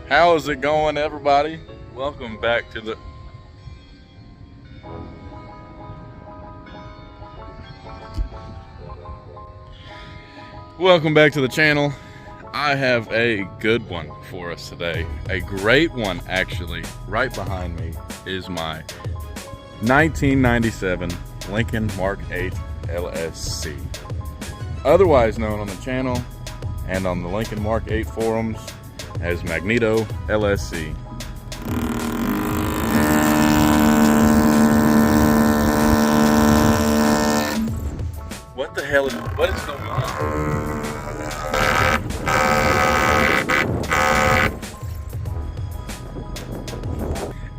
How is it going, everybody? Welcome back to the channel. I have a good one for us today. A great one, actually. Right behind me is my 1997 Lincoln Mark 8 LSC. Otherwise known on the channel and on the Lincoln Mark 8 forums as Magneto LSC. What the hell is going on?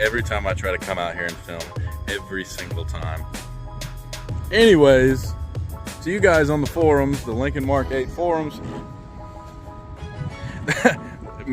Every time I try to come out here and film, every single time. Anyways, to you guys on the forums, the Lincoln Mark 8 forums,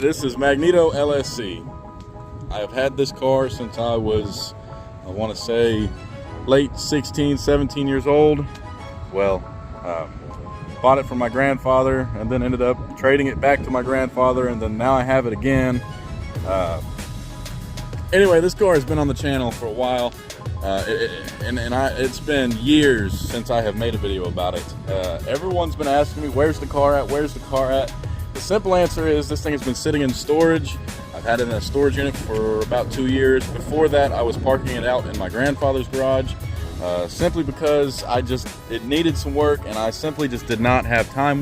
this is Magneto LSC. I have had this car since I was, I want to say, late 16, 17 years old. Well, bought it from my grandfather and then ended up trading it back to my grandfather, and then now I have it again. Anyway, this car has been on the channel for a while, it's been years since I have made a video about it. Everyone's been asking me, where's the car at? Where's the car at? The simple answer is this thing has been sitting in storage. I've had it in a storage unit for about 2 years. Before that, I was parking it out in my grandfather's garage, simply because it needed some work, and I simply just did not have time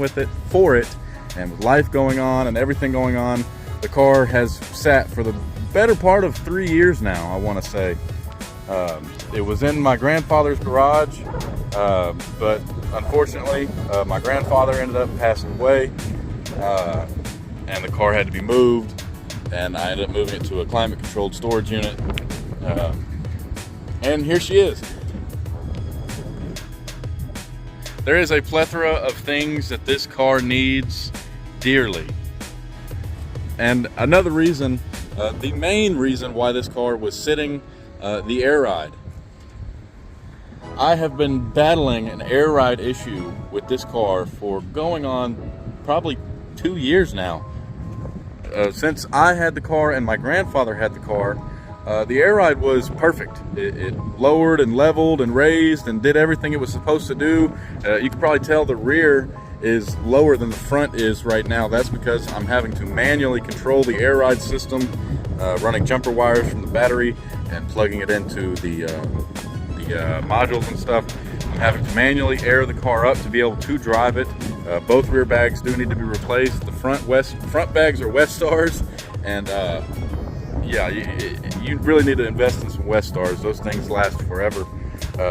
for it. And with life going on and everything going on, the car has sat for the better part of 3 years now, I want to say. It was in my grandfather's garage, but unfortunately, my grandfather ended up passing away, and the car had to be moved, and I ended up moving it to a climate-controlled storage unit, and here she is. There is a plethora of things that this car needs dearly, and another reason, the main reason why this car was sitting, the air ride. I have been battling an air ride issue with this car for going on probably 2 years now. Since I had the car and my grandfather had the car, the air ride was perfect. It lowered and leveled and raised and did everything it was supposed to do. You can probably tell the rear is lower than the front is right now. That's because I'm having to manually control the air ride system, running jumper wires from the battery and plugging it into the modules and stuff. I'm having to manually air the car up to be able to drive it. Both rear bags do need to be replaced. The front bags are West Stars, and yeah, you really need to invest in some West Stars. Those things last forever.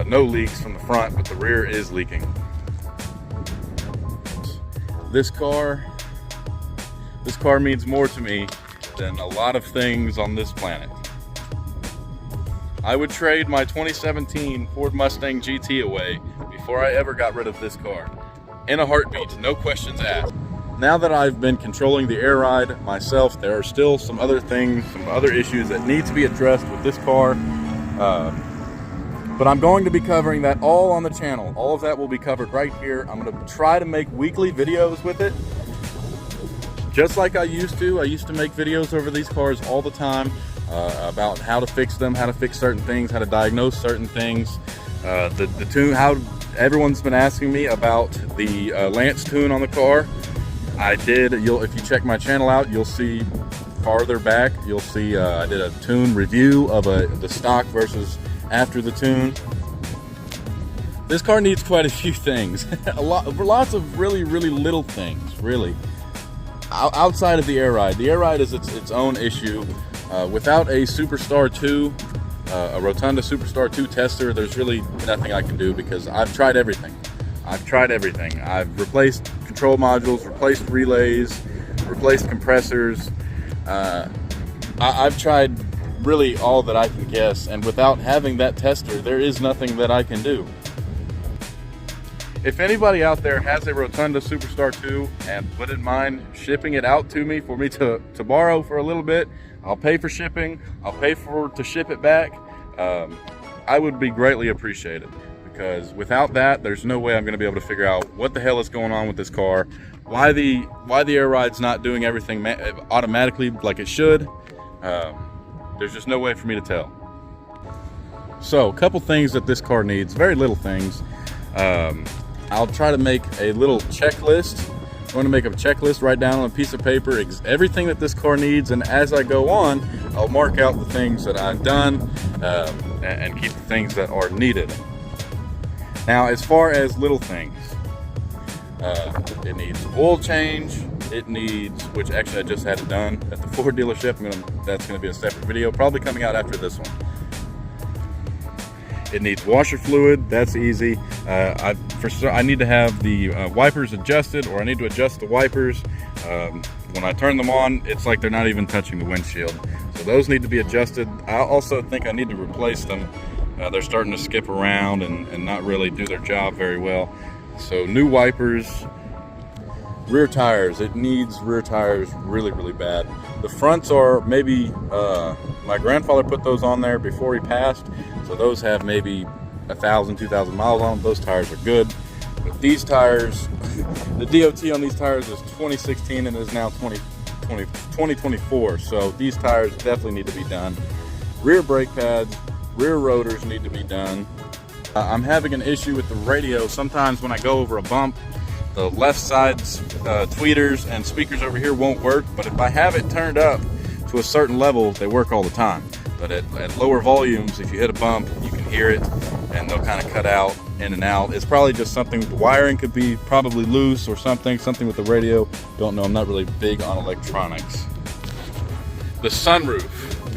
No leaks from the front, but the rear is leaking. This car means more to me than a lot of things on this planet. I would trade my 2017 Ford Mustang GT away before I ever got rid of this car. In a heartbeat, no questions asked. Now that I've been controlling the air ride myself, there are still some other things, some other issues that need to be addressed with this car. But I'm going to be covering that all on the channel. All of that will be covered right here. I'm going to try to make weekly videos with it, just like I used to. I used to make videos over these cars all the time, about how to fix them, how to fix certain things, how to diagnose certain things. The tune, how everyone's been asking me about the Lance tune on the car. I did. If you check my channel out, you'll see farther back. You'll see I did a tune review of the stock versus after the tune. This car needs quite a few things. Lots of really little things, really. Outside of the air ride. The air ride is its own issue. Without a Superstar 2, a Rotunda Superstar 2 tester, there's really nothing I can do because I've tried everything. I've replaced control modules, replaced relays, replaced compressors. I've tried really all that I can guess, and without having that tester, there is nothing that I can do. If anybody out there has a Rotunda Superstar 2 and wouldn't mind shipping it out to me for me to borrow for a little bit, I'll pay for shipping. I'll pay to ship it back. I would be greatly appreciated, because without that, there's no way I'm going to be able to figure out what the hell is going on with this car, why the air ride's not doing everything automatically like it should. There's just no way for me to tell. So a couple things that this car needs, very little things. I'll try to make a little checklist. I'm going to make a checklist, write down on a piece of paper everything that this car needs, and as I go on, I'll mark out the things that I've done and keep the things that are needed. Now, as far as little things, it needs oil change. It needs, which actually I just had it done at the Ford dealership. That's going to be a separate video, probably coming out after this one. It needs washer fluid. That's easy. I need to have the wipers adjusted, or I need to adjust the wipers. When I turn them on, it's like they're not even touching the windshield. So those need to be adjusted. I also think I need to replace them. They're starting to skip around and not really do their job very well. So new wipers. Rear tires. It needs rear tires really, really bad. The fronts are maybe, my grandfather put those on there before he passed. So those have maybe 1,000, 2,000 miles on them. Those tires are good. But these tires, the DOT on these tires is 2016 and is now 2024. So these tires definitely need to be done. Rear brake pads, rear rotors need to be done. I'm having an issue with the radio. Sometimes when I go over a bump, the left side's tweeters and speakers over here won't work, but if I have it turned up to a certain level, they work all the time. But at lower volumes, if you hit a bump, you can hear it, and they'll kind of cut out in and out. It's probably just something, the wiring could be probably loose or something with the radio. Don't know, I'm not really big on electronics. The sunroof,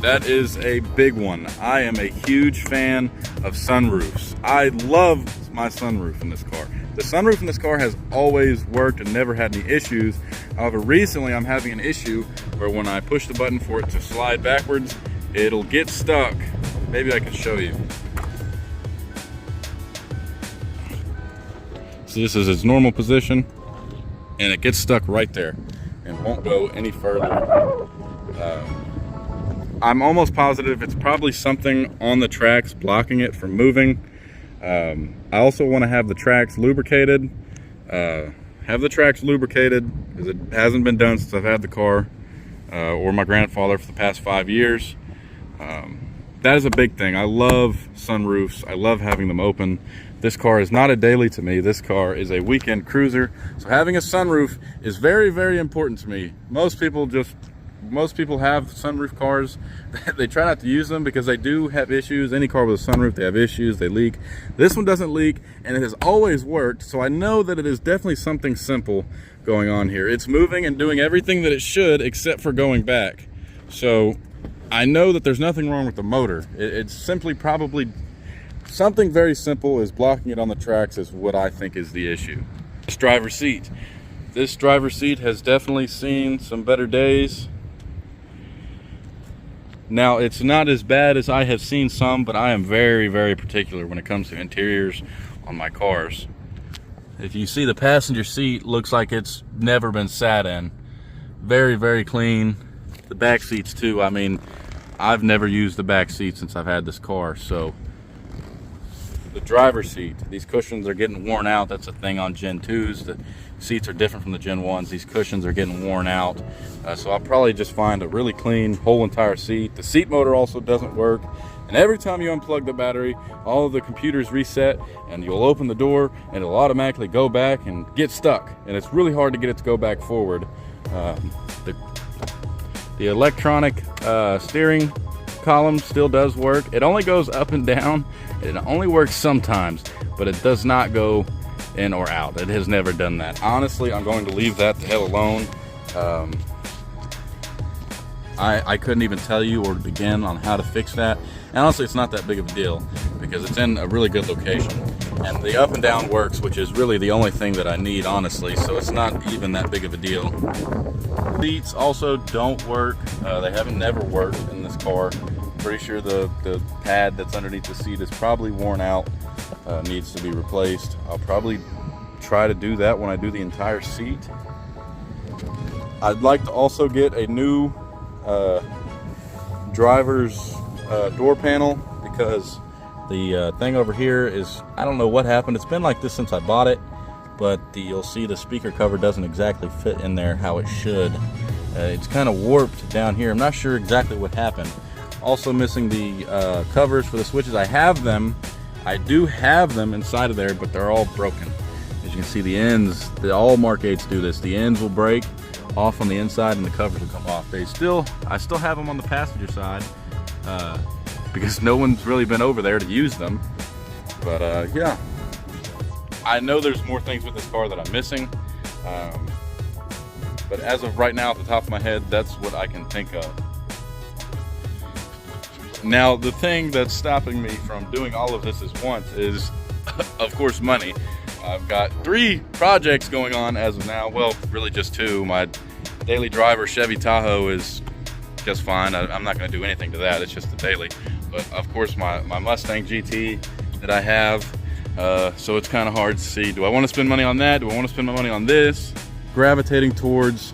that is a big one. I am a huge fan of sunroofs. I love my sunroof in this car. The sunroof in this car has always worked and never had any issues. However, recently I'm having an issue where when I push the button for it to slide backwards, it'll get stuck. Maybe I can show you. So this is its normal position, and it gets stuck right there and won't go any further. I'm almost positive it's probably something on the tracks blocking it from moving. I also want to have the tracks lubricated. Because it hasn't been done since I've had the car, or my grandfather for the past 5 years. That is a big thing. I love sunroofs. I love having them open. This car is not a daily to me. This car is a weekend cruiser. So having a sunroof is very, very important to me. Most people have sunroof cars. They try not to use them because they do have issues. Any car with a sunroof, they have issues, they leak. This one doesn't leak, and it has always worked, so I know that it is definitely something simple going on here. It's moving and doing everything that it should except for going back. So I know that there's nothing wrong with the motor. It's simply probably something very simple is blocking it on the tracks is what I think is the issue. This driver's seat. This driver's seat has definitely seen some better days. Now, it's not as bad as I have seen some, but I am very, very particular when it comes to interiors on my cars. If you see the passenger seat, looks like it's never been sat in. Very, very clean. The back seats too. I mean, I've never used the back seat since I've had this car. So the driver's seat, these cushions are getting worn out. That's a thing on Gen 2s. The seats are different from the Gen 1s. These cushions are getting worn out. So I'll probably just find a really clean whole entire seat. The seat motor also doesn't work. And every time you unplug the battery, all of the computers reset, and you'll open the door and it'll automatically go back and get stuck. And it's really hard to get it to go back forward. The electronic steering column still does work. It only goes up and down. It only works sometimes, but it does not go in or out. It has never done that. Honestly, I'm going to leave that the hell alone. I couldn't even tell you or begin on how to fix that. And honestly, it's not that big of a deal because it's in a really good location. And the up and down works, which is really the only thing that I need, honestly. So it's not even that big of a deal. Seats also don't work. They haven't never worked in this car. Pretty sure the pad that's underneath the seat is probably worn out, needs to be replaced. I'll probably try to do that when I do the entire seat. I'd like to also get a new driver's door panel because The thing over here is, I don't know what happened. It's been like this since I bought it, but you'll see the speaker cover doesn't exactly fit in there how it should. It's kind of warped down here. I'm not sure exactly what happened. Also missing the covers for the switches. I have them. I do have them inside of there, but they're all broken. As you can see, the ends, all Mark 8s do this. The ends will break off on the inside and the covers will come off. I still have them on the passenger side because no one's really been over there to use them. But yeah, I know there's more things with this car that I'm missing. But as of right now, at the top of my head, that's what I can think of. Now, the thing that's stopping me from doing all of this at once is, of course, money. I've got 3 projects going on as of now. Well, really just 2. My daily driver Chevy Tahoe is just fine. I'm not going to do anything to that. It's just the daily. But of course, my Mustang GT that I have. So it's kind of hard to see. Do I want to spend money on that? Do I want to spend my money on this? Gravitating towards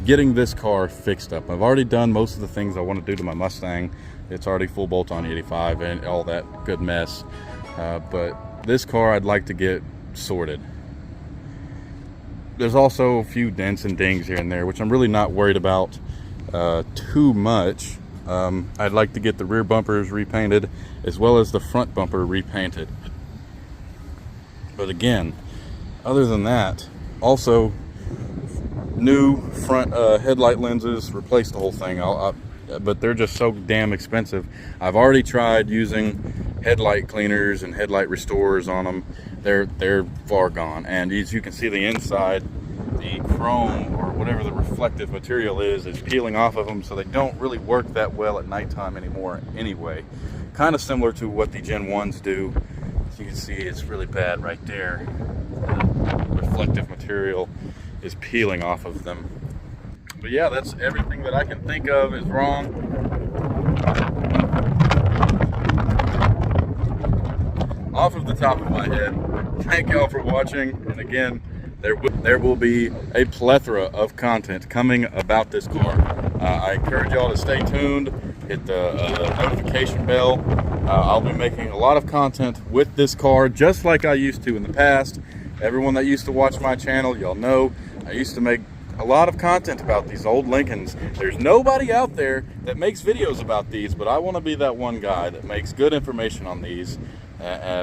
getting this car fixed up. I've already done most of the things I want to do to my Mustang. It's already full bolt-on 85 and all that good mess. But this car I'd like to get sorted. There's also a few dents and dings here and there, which I'm really not worried about too much. I'd like to get the rear bumpers repainted as well as the front bumper repainted. But again, other than that, also new front headlight lenses, replace the whole thing. But they're just so damn expensive. I've already tried using headlight cleaners and headlight restorers on them. They're far gone. And as you can see, the inside, the chrome or whatever the reflective material is peeling off of them, so they don't really work that well at nighttime anymore anyway. Kind of similar to what the Gen 1s do. As you can see, it's really bad right there. The reflective material is peeling off of them. But yeah, that's everything that I can think of is wrong. Off of the top of my head, thank y'all for watching. And again, there will be a plethora of content coming about this car. I encourage y'all to stay tuned, hit the notification bell. I'll be making a lot of content with this car, just like I used to in the past. Everyone that used to watch my channel, y'all know I used to make a lot of content about these old Lincolns. There's nobody out there that makes videos about these, but I want to be that one guy that makes good information on these,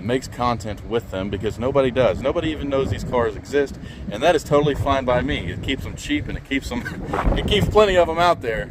makes content with them, because nobody does. Nobody even knows these cars exist, and that is totally fine by me. It keeps them cheap, and it keeps plenty of them out there.